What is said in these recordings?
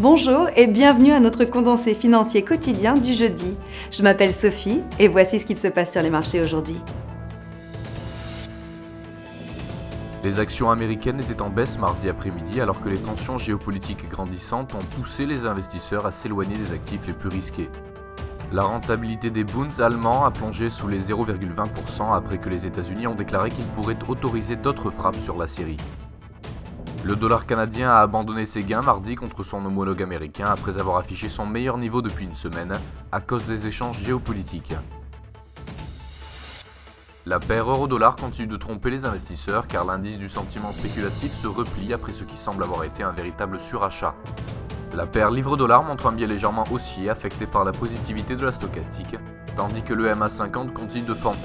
Bonjour et bienvenue à notre condensé financier quotidien du jeudi. Je m'appelle Sophie et voici ce qu'il se passe sur les marchés aujourd'hui. Les actions américaines étaient en baisse mardi après-midi alors que les tensions géopolitiques grandissantes ont poussé les investisseurs à s'éloigner des actifs les plus risqués. La rentabilité des bonds allemands a plongé sous les 0,20% après que les États-Unis ont déclaré qu'ils pourraient autoriser d'autres frappes sur la Syrie. Le dollar canadien a abandonné ses gains mardi contre son homologue américain après avoir affiché son meilleur niveau depuis une semaine à cause des échanges géopolitiques. La paire euro-dollar continue de tromper les investisseurs car l'indice du sentiment spéculatif se replie après ce qui semble avoir été un véritable surachat. La paire livre-dollar montre un biais légèrement haussier affecté par la positivité de la stochastique, tandis que le MA50 continue de former.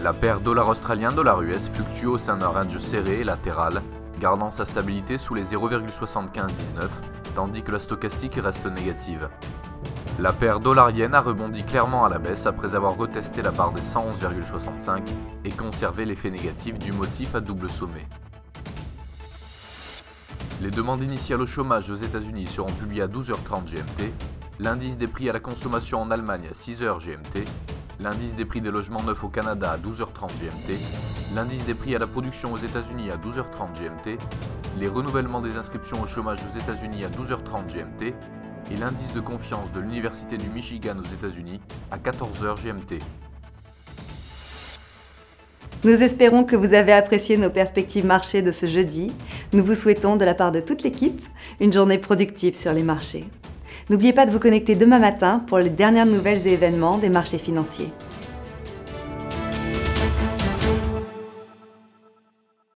La paire dollar australien-dollar US fluctue au sein d'un range serré et latéral, gardant sa stabilité sous les 0,7519, tandis que la stochastique reste négative. La paire dollar-yen a rebondi clairement à la baisse après avoir retesté la barre des 111,65 et conservé l'effet négatif du motif à double sommet. Les demandes initiales au chômage aux États-Unis seront publiées à 12h30 GMT, l'indice des prix à la consommation en Allemagne à 6h GMT, l'indice des prix des logements neufs au Canada à 12h30 GMT, l'indice des prix à la production aux États-Unis à 12h30 GMT, les renouvellements des inscriptions au chômage aux États-Unis à 12h30 GMT et l'indice de confiance de l'Université du Michigan aux États-Unis à 14h GMT. Nous espérons que vous avez apprécié nos perspectives marchés de ce jeudi. Nous vous souhaitons, de la part de toute l'équipe, une journée productive sur les marchés. N'oubliez pas de vous connecter demain matin pour les dernières nouvelles et événements des marchés financiers.